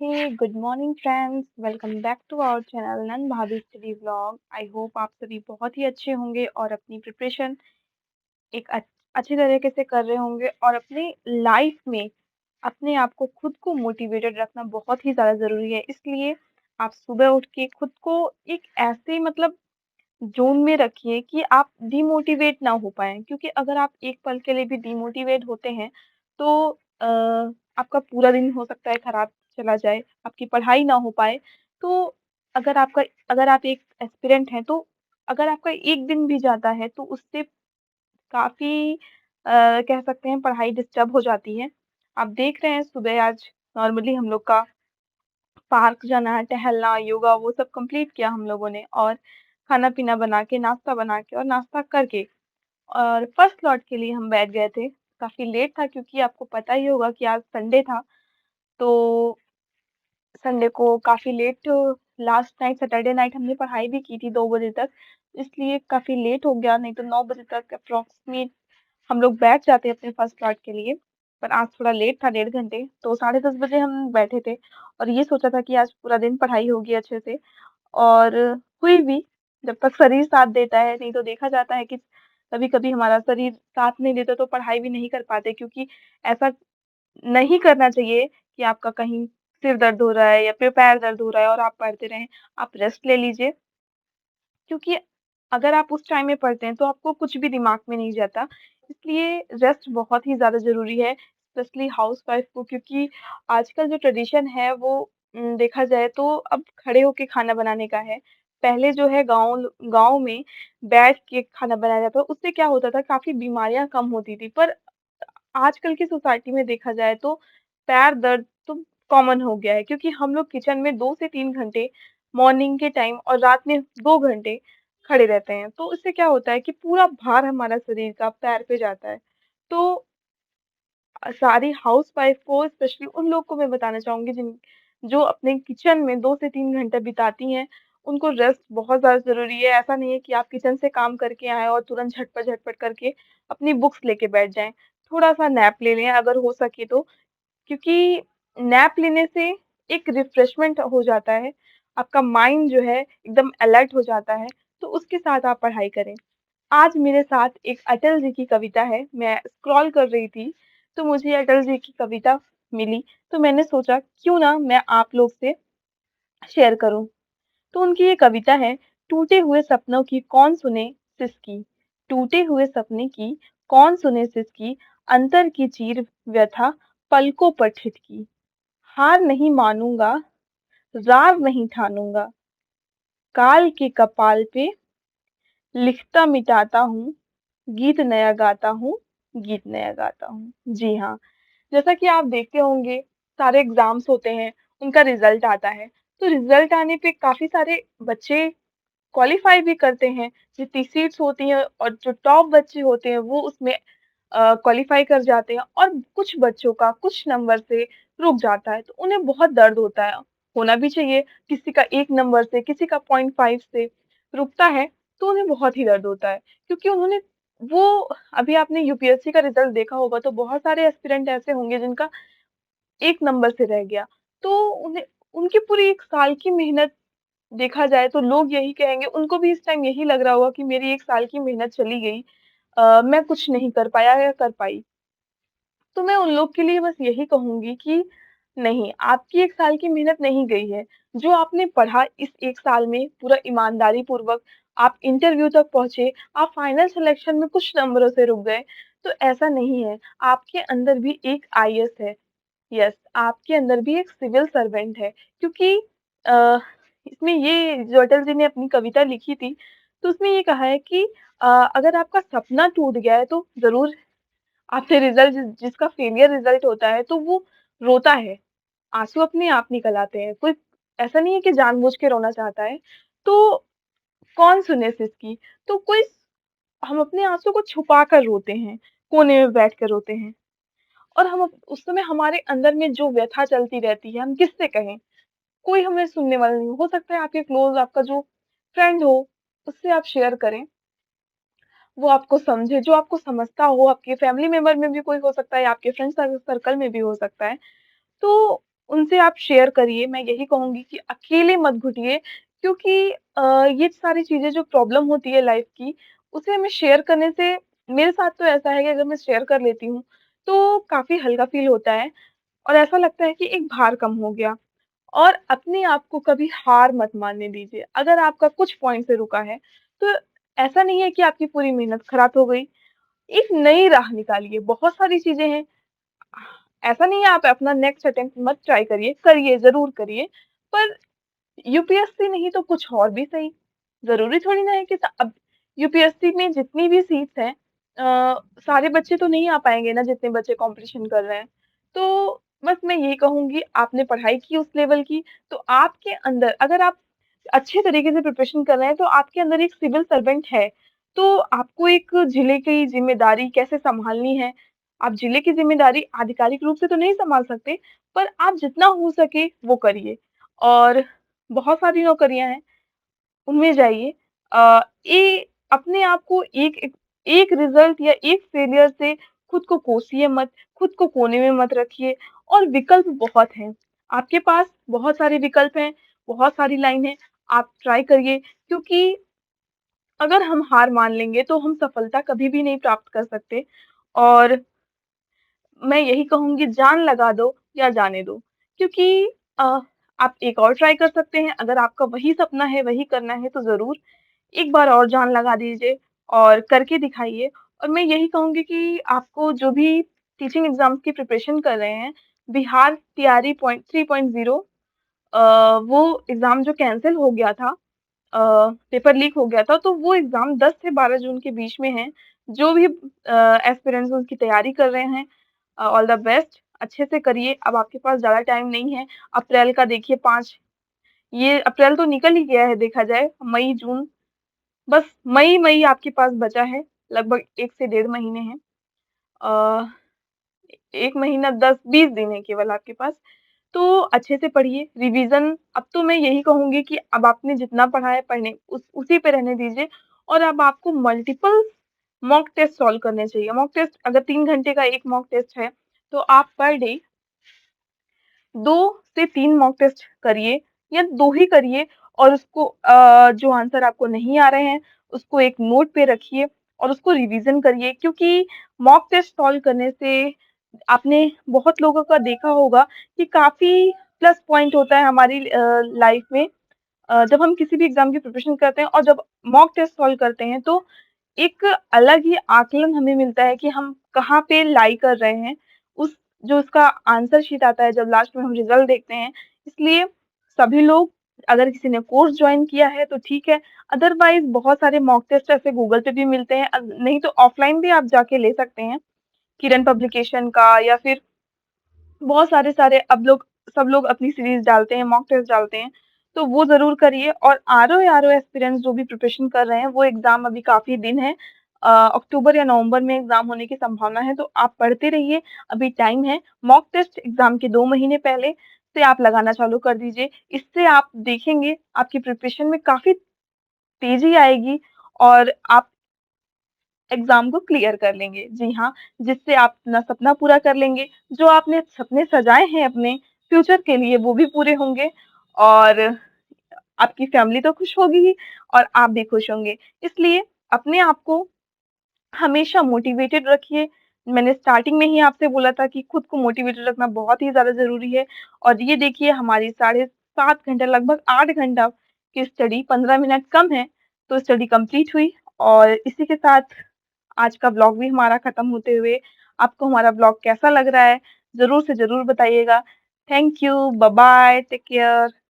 Hey good morning friends, welcome back to our channel नन Bhabhi study vlog. I hope आप सभी बहुत ही अच्छे होंगे और अपनी प्रिपरेशन एक अच्छी तरीके से कर रहे होंगे और अपनी लाइफ में अपने आप को खुद को मोटिवेटेड रखना बहुत ही ज़्यादा ज़रूरी है। इसलिए आप सुबह उठ के खुद को एक ऐसे ज़ोन में रखिए कि आप डिमोटिवेट ना हो पाएँ, क्योंकि अगर आप एक पल के लिए भी डिमोटिवेट होते हैं, तो आपका पूरा दिन हो सकता है खराब चला जाए, आपकी पढ़ाई ना हो पाए। तो अगर आप एक एस्पिरेंट हैं, तो अगर आपका एक दिन भी जाता है, तो उससे काफ़ी कह सकते हैं पढ़ाई डिस्टर्ब हो जाती है। आप देख रहे हैं सुबह आज नॉर्मली हम लोग का पार्क जाना, टहलना, योगा वो सब कंप्लीट किया हम लोगों ने और खाना-पीना बना के, नाश्ता बना के और नाश्ता करके और फर्स्ट लॉट के लिए हम बैठ गए थे। काफ़ी लेट था क्योंकि आपको पता ही होगा कि आज संडे था, तो संडे को काफ़ी late last night Saturday night हमने पढ़ाई भी की थी 2 बजे तक, इसलिए काफ़ी लेट हो गया, नहीं तो 9 बजे तक अप्रॉक्सिमेट हम लोग बैठ जाते अपने फर्स्ट लॉट के लिए। पर आज थोड़ा लेट था 1.5 घंटे, तो साढ़े 10 बजे हम बैठे थे और ये सोचा था कि आज पूरा दिन पढ़ाई होगी अच्छे से और हुई भी, जब तक शरीर साथ देता है, नहीं तो देखा जाता है कि कभी-कभी हमारा शरीर साथ नहीं देता तो पढ़ाई भी नहीं कर पाते, क्योंकि ऐसा नहीं करना चाहिए कि आपका कहीं सिर दर्द हो रहा है या फिर पैर दर्द हो रहा है और आप पढ़ते रहें। आप रेस्ट ले लीजिए, क्योंकि अगर आप उस टाइम में पढ़ते हैं तो आपको कुछ भी दिमाग में नहीं जाता। इसलिए रेस्ट बहुत ही ज़्यादा ज़रूरी है, स्पेशली हाउसवाइफ़ को, क्योंकि आजकल जो ट्रेडिशन है वो देखा जाए तो अब खड़े होके खाना बनाने का है। पहले जो है गाँव में बैठ के खाना बनाया जाता था, उससे क्या होता था काफ़ी बीमारियाँ कम होती थी। पर आजकल की सोसाइटी में देखा जाए तो पैर दर्द तो कॉमन हो गया है, क्योंकि हम लोग किचन में 2 से 3 घंटे मॉर्निंग के टाइम और रात में 2 घंटे खड़े रहते हैं। तो इससे क्या होता है कि पूरा भार हमारा शरीर का पैर पे जाता है। तो सारी हाउसवाइफ़ को, स्पेशली उन लोग को मैं बताना चाहूँगी जिन जो अपने किचन में 2 से 3 घंटा बिताती हैं, उनको रेस्ट बहुत ज़्यादा ज़रूरी है। ऐसा नहीं है कि आप किचन से काम करके आएँ और तुरंत झटपट-झटपट करके अपनी बुक्स लेके बैठ जाएँ। थोड़ा-सा नैप ले लें अगर हो सके तो, क्योंकि नैप लेने से एक रिफ्रेशमेंट हो जाता है, आपका माइंड जो है एकदम अलर्ट हो जाता है, तो उसके साथ आप पढ़ाई करें। आज मेरे साथ एक अटल जी की कविता है, मैं स्क्रॉल कर रही थी, तो मुझे अटल जी की कविता मिली, तो मैंने सोचा क्यों ना मैं आप लोग से शेयर करूँ। तो उनकी ये कविता है, टूटे हुए सपनों की कौन सुने सिसकी, टूटे हुए सपने की कौन सुने सिसकी, अंतर की चीर व्यथा पलकों पर ठिठकी, हार नहीं मानूँगा, रार नहीं ठानूँगा, काल के कपाल पे लिखता मिटाता हूँ, गीत नया गाता हूँ, गीत नया गाता हूँ। जी हाँ, जैसा कि आप देखते होंगे सारे एग्ज़ाम्स होते हैं, उनका रिज़ल्ट आता है, तो रिज़ल्ट आने पे काफ़ी सारे बच्चे क्वालीफाई भी करते हैं, जितनी सीट्स होती हैं और जो टॉप बच्चे होते हैं वो उसमें क्वालीफाई कर जाते हैं और कुछ बच्चों का कुछ नंबर से रुक जाता है, तो उन्हें बहुत दर्द होता है। होना भी चाहिए, किसी का 1 नंबर से, किसी का 0.5 से रुकता है, तो उन्हें बहुत ही दर्द होता है, क्योंकि उन्होंने वो अभी आपने यूपीएससी का रिज़ल्ट देखा होगा तो बहुत सारे एस्पिरेंट ऐसे होंगे जिनका 1 नंबर से रह गया, तो उन्हें उनकी पूरी 1 साल की मेहनत देखा जाए तो लोग यही कहेंगे, उनको भी इस टाइम यही लग रहा होगा कि मेरी 1 साल की मेहनत चली गई, मैं कुछ नहीं कर पाया या कर पाई। तो मैं उन लोग के लिए बस यही कहूँगी कि नहीं, आपकी 1 साल की मेहनत नहीं गई है। जो आपने पढ़ा इस 1 साल में पूरा ईमानदारी पूर्वक आप इंटरव्यू तक पहुँचे, आप फाइनल सिलेक्शन में कुछ नंबरों से रुक गए, तो ऐसा नहीं है। आपके अंदर भी एक आईएएस है। यस, आपके अंदर भी एक सिविल सर्वेंट है, क्योंकि अ, इसमें ये जो अटल जी ने अपनी कविता लिखी थी, तो उसमें ये कहा है कि अगर आपका सपना टूट गया है तो ज़रूर आपसे रिज़ल्ट जिसका फेलियर रिज़ल्ट होता है तो वो रोता है, आँसू अपने आप निकल आते हैं, कोई ऐसा नहीं है कि जानबूझ के रोना चाहता है, तो कौन सुने सिसकी? तो कोई हम अपने आँसू को छुपा कर रोते हैं, कोने में बैठ कर रोते हैं और हम उस समय हमारे अंदर में जो व्यथा चलती रहती है, हम किससे कहें? कोई हमें सुनने वाला नहीं, हो सकता है आपके क्लोज़ आपका जो फ्रेंड हो, उससे आप शेयर करें, वो आपको समझे, जो आपको समझता हो, आपके फैमिली मेंबर में भी कोई हो सकता है, आपके फ्रेंड सर्कल में भी हो सकता है। तो उनसे आप शेयर करिए। मैं यही कहूँगी कि अकेले मत घुटिए, क्योंकि ये सारी चीज़ें जो प्रॉब्लम होती है लाइफ़ की, उसे हमें शेयर करने से, मेरे साथ तो ऐसा है कि अगर मैं शेयर कर लेती हूँ, तो काफ़ी हल्का फ़ील होता है और ऐसा लगता है कि एक भार कम हो गया। और अपने आप को कभी हार मत मानने दीजिए। अगर आपका कुछ पॉइंट से रुका है, तो ऐसा नहीं है कि आपकी पूरी मेहनत खराब हो गई। एक नई राह निकालिए, बहुत सारी चीज़ें हैं। ऐसा नहीं है आप अपना नेक्स्ट अटेम्प्ट मत ट्राई करिए, करिए, ज़रूर करिए, पर यूपीएससी नहीं तो कुछ और भी सही। ज़रूरी थोड़ी ना है कि अब यूपीएससी में जितनी भी सीट्स हैं, सारे बच्चे तो नहीं आ पाएँगे ना जितने बच्चे कॉम्पिटिशन कर रहे हैं। तो बस मैं यही कहूँगी, आपने पढ़ाई की उस लेवल की, तो आपके अंदर अगर आप अच्छे तरीके से प्रिपरेशन कर रहे हैं, तो आपके अंदर एक सिविल सर्वेंट है। तो आपको एक जिले की ज़िम्मेदारी कैसे सँभालनी है, आप जिले की ज़िम्मेदारी आधिकारिक रूप से तो नहीं सँभाल सकते, पर आप जितना हो सके वो करिए। और बहुत सारी नौकरियाँ हैं, उनमें जाइए। ये अपने आप को एक रिज़ल्ट या एक फेलियर से खुद को कोसिए मत, खुद को कोने में मत रखिए, और विकल्प बहुत हैं। आपके पास बहुत सारे विकल्प हैं, बहुत सारी लाइन है, आप ट्राई करिए, क्योंकि अगर हम हार मान लेंगे तो हम सफलता कभी भी नहीं प्राप्त कर सकते। और मैं यही कहूँगी, जान लगा दो या जाने दो, क्योंकि अ, आप एक और ट्राई कर सकते हैं। अगर आपका वही सपना है, वही करना है, तो ज़रूर एक बार और जान लगा दीजिए और करके दिखाइए। और मैं यही कहूँगी कि आपको जो भी टीचिंग एग्ज़ाम्स की प्रिपरेशन कर रहे हैं, बिहार टीआरई पॉइंट 3.0, अ, वो एग्ज़ाम जो कैंसल हो गया था, पेपर लीक हो गया था, तो वो एग्ज़ाम 10 से 12 जून के बीच में है। जो भी एस्पिरेंट्स उसकी तैयारी कर रहे हैं, ऑल द बेस्ट, अच्छे से करिए। अब आपके पास ज़्यादा टाइम नहीं है। अप्रैल का देखिए 5, ये अप्रैल तो निकल ही गया है देखा जाए, मई, जून, बस मई आपके पास बचा है, लगभग 1 से डेढ़ महीने हैं। अ, 1 महीना 10-20 दिन है केवल आपके पास। तो अच्छे से पढ़िए, रिवीज़न अब तो मैं यही कहूँगी कि अब आपने जितना पढ़ा है पढ़ने उसी पे रहने दीजिए, और अब आपको मल्टीपल मॉक टेस्ट सॉल्व करने चाहिए। मॉक टेस्ट अगर 3 घंटे का 1 मॉक टेस्ट है, तो आप पर डे 2 से 3 मॉक टेस्ट करिए, या 2 ही करिए, और उसको जो आंसर आपको नहीं आ रहे हैं, उसको एक नोट पे रखिए और उसको रिवीज़न करिए, क्योंकि मॉक टेस्ट सॉल्व करने से आपने बहुत लोगों का देखा होगा कि काफ़ी प्लस पॉइंट होता है हमारी लाइफ़ में। जब हम किसी भी एग्ज़ाम की प्रिपरेशन करते हैं और जब मॉक टेस्ट सॉल्व करते हैं, तो एक अलग ही आकलन हमें मिलता है कि हम कहाँ पे लाई कर रहे हैं। उस जो उसका आंसर शीट आता है जब लास्ट में हम रिज़ल्ट देखते हैं, इसलिए सभी लोग, अगर किसी ने कोर्स जॉइन किया है तो ठीक है, अदरवाइज़ बहुत सारे मॉक टेस्ट ऐसे गूगल पे भी मिलते हैं, नहीं तो ऑफ़लाइन भी आप जाके ले सकते हैं, किरण पब्लिकेशन का, या फिर बहुत सारे अब लोग, सब लोग अपनी सीरीज़ डालते हैं, मॉक टेस्ट डालते हैं, तो वो ज़रूर करिए। और आरओ एस्पिरेंट्स जो भी प्रिपरेशन कर रहे हैं, वो एग्ज़ाम अभी काफ़ी दिन है, अक्टूबर या नवंबर में एग्ज़ाम होने की संभावना है, तो आप पढ़ते रहिए, अभी टाइम है। मॉक टेस्ट एग्ज़ाम के 2 महीने पहले से आप लगाना चालू कर दीजिए। इससे आप देखेंगे, आपकी प्रिपरेशन में काफ़ी तेज़ी आएगी और आप एग्ज़ाम को क्लियर कर लेंगे। जी हाँ, जिससे आप अपना सपना पूरा कर लेंगे। जो आपने सपने सजाए हैं अपने फ्यूचर के लिए, वो भी पूरे होंगे, और आपकी फैमिली तो खुश होगी ही, और आप भी खुश होंगे। इसलिए अपने आप को हमेशा मोटिवेटेड रखिए। मैंने स्टार्टिंग में ही आपसे बोला था कि खुद को मोटिवेटेड रखना बहुत ही ज़्यादा ज़रूरी है, और ये देखिए, हमारी साढ़े 7 घंटा, लगभग 8 घंटा की स्टडी, 15 मिनट कम है, तो स्टडी कंप्लीट हुई। और इसी के साथ आज का व्लॉग भी हमारा खत्म होते हुए, आपको हमारा व्लॉग कैसा लग रहा है, ज़रूर से ज़रूर बताइएगा। Thank you, bye bye, take care.